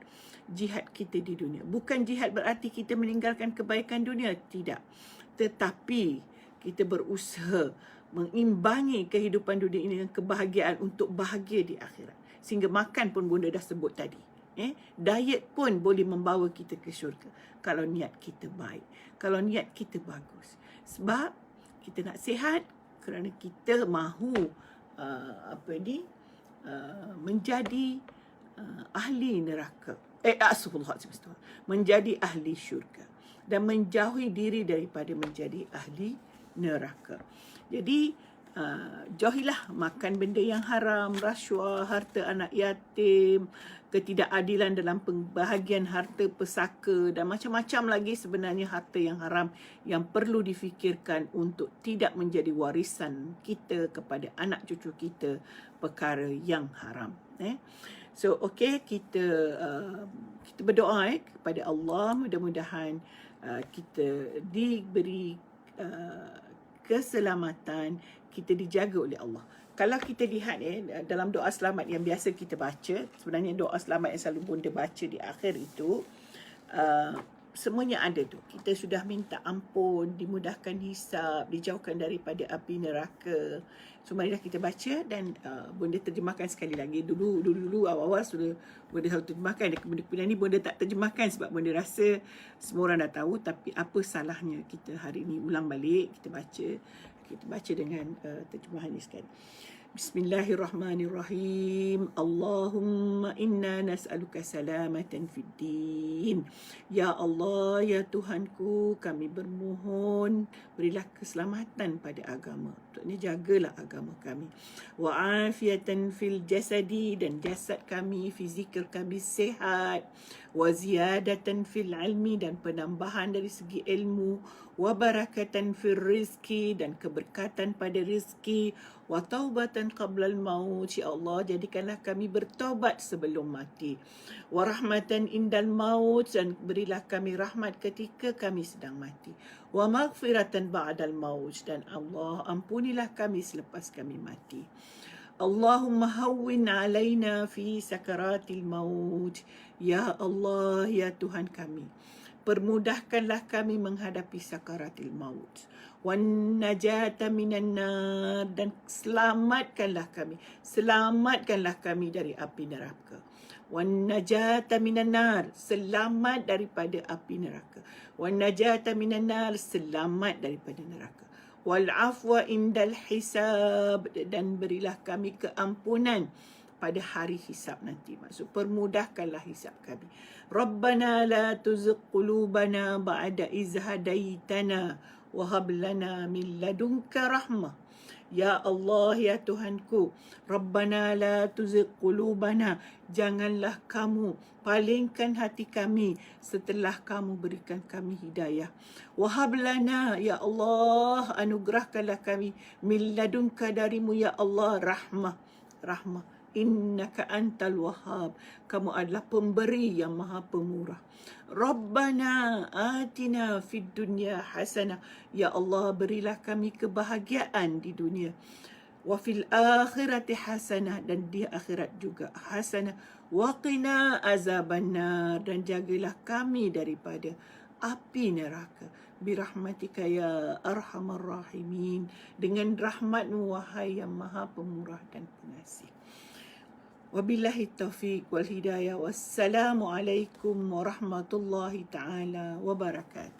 Jihad kita di dunia. Bukan jihad berarti kita meninggalkan kebaikan dunia. Tidak. Tetapi kita berusaha mengimbangi kehidupan dunia ini dengan kebahagiaan untuk bahagia di akhirat. Sehingga makan pun Bunda dah sebut tadi. Diet pun boleh membawa kita ke syurga. Kalau niat kita baik. Kalau niat kita bagus. Sebab kita nak sihat kerana kita mahu menjadi ahli neraka. Menjadi ahli syurga. Dan menjauhi diri daripada menjadi ahli neraka. Jadi jauhilah makan benda yang haram, rasuah, harta anak yatim, ketidakadilan dalam pembahagian harta pesaka, dan macam-macam lagi sebenarnya harta yang haram yang perlu difikirkan untuk tidak menjadi warisan kita kepada anak cucu kita, perkara yang haram. So okey, kita berdoa kepada Allah, mudah-mudahan kita diberi keselamatan, kita dijaga oleh Allah. Kalau kita lihat dalam doa selamat yang biasa kita baca, sebenarnya doa selamat yang selalu Bunda baca di akhir itu, semuanya ada tu. Kita sudah minta ampun, dimudahkan hisab, dijauhkan daripada api neraka. So marilah kita baca dan Bonda terjemahkan sekali lagi. Dulu awal-awal sudah Bonda tahu terjemahkan. Kemudian ni Bonda tak terjemahkan sebab Bonda rasa semua orang dah tahu. Tapi apa salahnya kita hari ni ulang balik, kita baca dengan terjemahan ni sekali. Bismillahirrahmanirrahim. Allahumma inna nas'aluka salamatan fid din. Ya Allah, ya Tuhanku, kami bermohon berilah keselamatan pada agama. Maksudnya jagalah agama kami. Wa afiatan fil jasadi, dan jasad kami, fizikal kami sihat. Wa ziyadatan fil ilmi, dan penambahan dari segi ilmu. Wa barakatan fil rizki, dan keberkatan pada rizki. Wa taubatan qabla al-maut, ya Allah, jadikanlah kami bertaubat sebelum mati. Wa rahmatan indal maut, dan berilah kami rahmat ketika kami sedang mati. Wa maghfiratan ba'dal maut, dan Allah ampunilah kami selepas kami mati. Allahumma hawwin alaina fi sakaratil maut. Ya Allah, ya Tuhan kami, permudahkanlah kami menghadapi sakaratil maut. Wan najata minan nar, dan selamatkanlah kami dari api neraka. Wan najata minan nar, selamat daripada api neraka. Wan najata minan nar, selamat daripada neraka. Wal afwa indal hisab, dan berilah kami keampunan pada hari hisab nanti. Maksud permudahkanlah hisab kami. Rabbana la tuzigh qulubana ba'da iz hadaitana wa hab lana min ladunka rahmah. Ya Allah, ya Tuhanku, Rabbana la tuzigh qulubana, janganlah kamu palingkan hati kami setelah kamu berikan kami hidayah. Wa hab lana, ya Allah, anugerahkanlah kami min ladunka, darimu ya Allah, rahmah. Innaka antal wahhab, kamu adalah pemberi yang maha pemurah. Rabbana atina fid dunya hasanah, ya Allah, berilah kami kebahagiaan di dunia. Wa fil akhirati hasanah, dan di akhirat juga hasanah. Wa qina azabannar, dan jagalah kami daripada api neraka. Birahmatika ya arhamar rahimin, dengan rahmatmu wahai yang maha pemurah dan pengasih. Wabillahi taufiq wal hidayah. Wassalamu alaikum warahmatullahi ta'ala wabarakatuh.